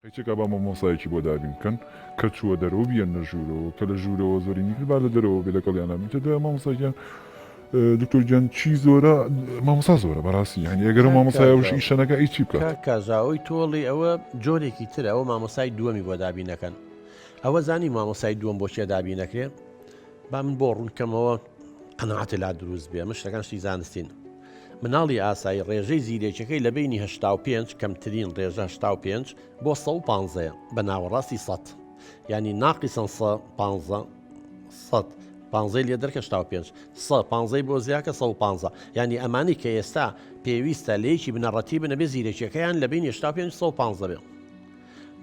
قەیچێکا با مامۆسایەکی بۆ دابین بکەن کە چووە دەرەوە بیەنە ژوورەوە کە لە ژوورەوە زۆری نیکرد با لە دەرەوە بێ لەگەڵیان نابین تە دوای مامۆساگیان دکتۆر گیان چی زۆرە مامۆسا زۆرە بەڕاستی هەنی ئەگەر مامۆسایەوش ئیشەنەکە ئەی چی بکات کازاوی تۆڵی ئەوە جۆرێکی تر ئەوە مامۆسای دووەمی بۆ دابینەکەن ئەوە زانی مامۆسای دووەم بۆچێ دابینەکرێ با من بۆ ڕوونکەمەوە قەنەعەتێ لا دروست بێ من شتەکان شتی زانستین مناڵی ئاسایی ڕێژەی زیرێکەکەی لە بینی 85 کەمترین ڕێژە 85 بۆ 150 بە ناوەڕاستی 100 ینی ناقیسن 150 لێ دەرکە 85 150 بۆ زیاکە 150 ینی ئەمانی کە ئێستا پێویستە لەیەکی بنەڕەتی بنە بێ زیرێکەکەیان لە بینی 85 150 بێ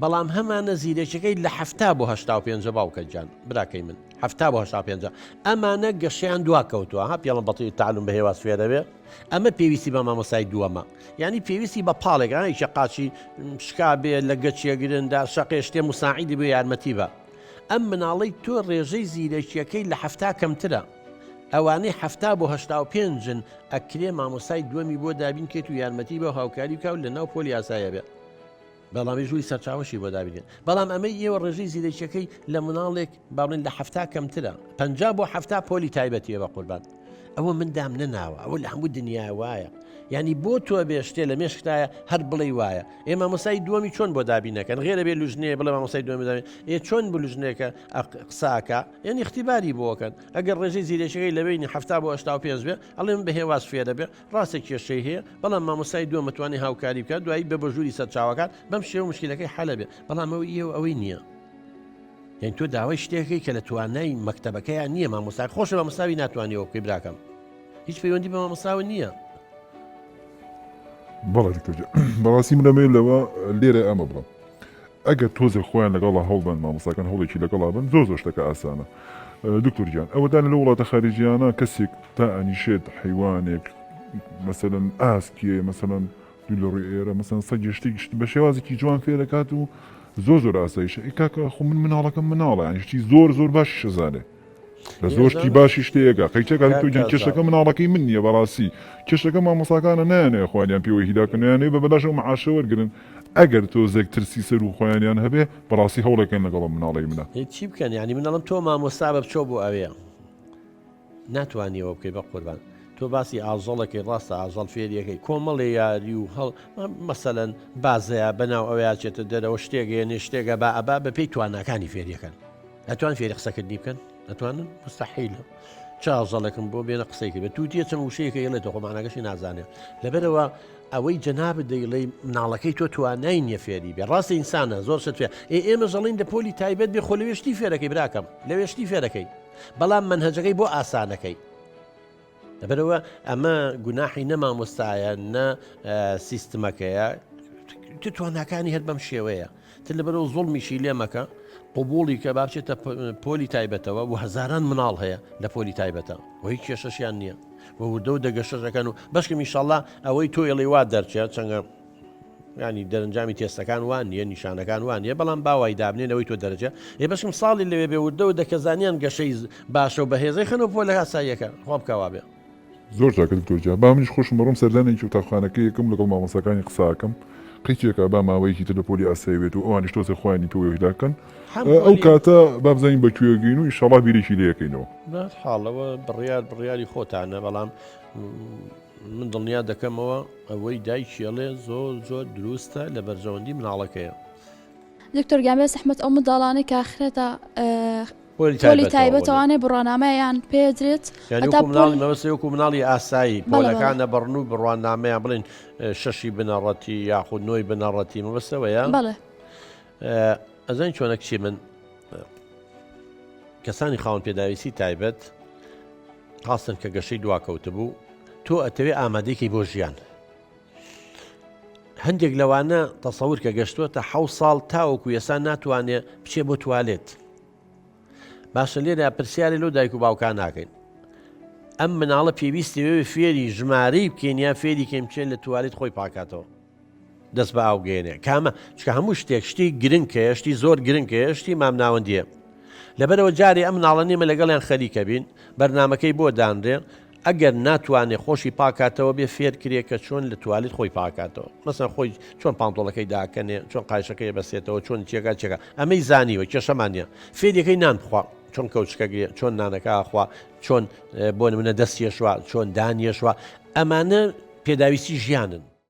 بەڵام هەمانە زیرێکەکەی لە 70 بۆ 85 باوکە جان براکەی من 70 بۆ 85 ئەمانە گەشیان دوا کەوتووە ها پێڵم بەڵی تعلم بە هێواز فێرە بێ ئەمە پێویستی بە مامۆسای دووەمە ینی پێویستی بە پاڵێکانیکە قاچی شکا بێ لە گەچێگرندا شەقێ شتێ مساعیدی بۆ یارمەتی بە ئەم مناڵەی تۆ ڕێژەی زیرێکیەکەی لە 70 کەمترە ئەوانەی 70 بۆ 85 ئەکرێ مامۆسای دووەمی بۆ دابین کێت و یارمەتی بە هاوکاری بکەوت لە ناو پۆلی ئاسایە بێ بەڵامی ژووی سەرچاوەشی بۆ دابێن بەڵام ئەمە ئێوە ڕێژەی زیرێکیەکەی لە مناڵێک باڵێن لە 70 کەمترە 50 بۆ 70 پۆلی تایبەتیە بە قوربان ئەوە مندام نەناوە ئەوە لە هەموو دنیا وایە ینی بۆ تۆ بێشتێ لە مێشکتایە هەر بڵێ وایە ئێمە مامۆسای دووەمی چۆن بۆ دابینەکەن غێرە بێ لوژنێ بڵێ مامۆسای دووەمی دابین چۆن بلوژنێکە قساکە یعنی اختیباری بۆکەن ئەگەر ڕێژەی زیرێکەکەی لە بینی 70 بۆ 85 بێ ئەڵێ من بە هێواز فێرە بێ ڕاستێک کێشەی هەیە بەڵام مامۆسای دووەم متوانێت هاوکاری بکات دوایی بە بەژووری سەرچاوەکان بەم شێوە مشکلەکەی حەلە بێ بەڵام ئەوەی نییە یعنی تۆ داوای شتێکی کە لە توانای مەکتەبەکەیان نییە مامۆسای خۆشە مامۆساوی ناتوانێەوە بکەی براکەم هیچ پەیوەندی بە مامۆساوە نییە بەڵێ دکتۆر بەڕاستی منەمێ لەوە لێرە ئەمە بڵم ئەگەر تۆزێک خۆیان لەگەڵا هەڵبن مامۆساکان هەوڵێکی لەگەڵا بن زۆر شتەکە ئاسانە دکتۆر گیان ئەوەدان لە وڵاتە خارجیانە کەسێک تا ئەنیشێت حیوانێک مەسەلەن ئاسکیێ مەسەلەن دوو لە ڕووی ئێرە مەسەن سەگی شتێکی بە شێوازێکی جوان فێرەکات و زۆر ئاسایشە ئیکاکە خۆ من مناڵەکەم مناڵە ینی شتی زۆر باشی شەزانێ لە زۆرتی باشی شتەیەگە قەیچەکە توجان کێشەکە مناڵەکەی من نییە بەڕاستی کێشەکە مامۆساکانە نایانێ خۆیان پێوە هیداکەنیانێ بە بەلاشەوە معاشە وەرگرن ئەگەر تۆزێک ترسی سەر و خۆیانیان هەبێ بەڕاستی هەوڵەکەن لەگەڵم مناڵی منە چی بکەن ینی منەڵم تۆ مامۆستا بە بچۆ بۆ ئەوەیە ناتوانیەوە بکەی بە قوربان تۆ باسی ئاژەڵەکەی ڕاستە ئاژەڵ فێریەکەی کۆمەڵی یاری و هەڵ مەسەلەن بازەیە بەناو ئەوەیە چێتە دەرەوە شتێگەێنێ شتێگە با ئەبا بە پێی توانەکانی فێریەکەن ئەتوان فێری قسەکردنی بکەن ئەتوانن مستەحیلە چ ئاژەڵێکم بۆ بێنە قسەیکە بێت تووتە چەند وشەیەکە یڵێتە خۆمانەکەشی نازانێت لەبەرەوە ئەوەی جەنابەت دەیڵێ مناڵەکەی تۆ توانای نییە فێری بێ ڕاستی ئینسانە زۆر شت فێ ئێمە ژەڵین لە پۆلی تایبەت بێ خۆ لەوێشتی فێرەکەی براکەم لەوێشتی فێرەکەی بەڵام منهەجەکەی بۆ ئاسانەکەی لەبەرەوە ئەمە گوناحی نە مامۆستایە نە سیستمەکەیە تواناکانی هەر بەم شێوەیە تر لەبەرەوە زوڵمیشی لێ مەکە قوبوڵی کە بابچێتە پۆلی تایبەتەوە و هەزاران مناڵ هەیە لە پۆلی تایبەتە و هیچ کێشەشیان نییە بە وردە و دەگەشەکەن و بەشکم ئیشەڵڵا ئەوەی تۆ ئێڵێ وا دەرچێت چەندە ینی دەرەنجامی تێستەکان وان نیە نیشانەکان وان نیە بەڵام باوای دابنێنەوەی تۆ دەرەجە ێ بەشم ساڵی لەوێ بێ وردە و دەکەزانیان گەشەی باشە و بەهێزەی خەنەوە پۆ لە هاساییەکە خۆ بکەوا بێ زۆر چاکە دکتۆر با منیش خۆشم بەڕۆم سەردانێکی و تاخانەکە یەکەم لەگەڵ مامۆساکانی قساکەم قیچێکە با ماوەیەکی تر لە پۆلی ئاسایی بێت و ئەوانیش تۆزێ خۆیانی پێوە هیداکەن ئەو کاتە با بزانین بەکوێگەین و ئیشەڵا بیرێکی لەکەینەوە حاڵەوە بڕیاری خۆتانە بەڵام من دڵنیا دەکەمەوە ئەوەی دایکیڵێ زۆر دروستە لە بەرژەوەندی مناڵەکەیە دکتۆر گیان سەحمەت ئەو منداڵانەی کە ئاخرێتە پۆلی تایبەتەوانێ بڕوانامەیان پێدرێت مەوەسەیەکو مناڵی ئاسایی پۆلەکانە بڕن و بڕوانامەیان بڵێن شەشی بنەڕەتی یاخود نۆی بنەڕەتی مەبەستەوەیە بەڵێ ئەزان چۆنە کچی من کەسانی خاوەن پێداویستی تایبەت خاستن کە گەشەی دواکەوتە بوو تۆ ئەتەوێ ئامادەیەکی بۆ ژیان هەندێک لەوانە تەسەور کە گەشتووەتە 7 ساڵ تاوەکو یەسا ناتوانێت بچێ بۆ توالێت باشە لێرە پرسیاری لەو دایک و باوکان ناکەین ئەم مناڵە پێویستی وێ فێری ژمارەی بکەین یا فێری کەم بچێت لە توالێت خۆی پاکاتەوە دەست بە ئاوگەێنێ کامە چکە هەموو شتێک شتی گرنگکە شتی زۆر گرنگکە شتی مامناوەندیە لەبەرەوە جارێ ئەم مناڵە نێمە لەگەڵیان خەریکە بین بەرنمەکەی بۆ دانرێ ئەگەر ناتوانێت خۆشی پاکاتەوە بێ فێر کرێ کە چۆن لە توالێت خۆی پاکاتەوە مەسەن خۆی چۆن پانتۆڵەکەی داکەنێ چۆن قایشەکەی بەسێتەوە چۆن چێکە ئەمەی زانیوە کێشەمانە فێریەکەی نان بخوا چۆن کەوچکەگرێ چۆن نانەکە ئاخوا چۆن بۆ نمونە دەستیێشوە چۆن دانیێشوە ئەمانە پێداویستی ژیانن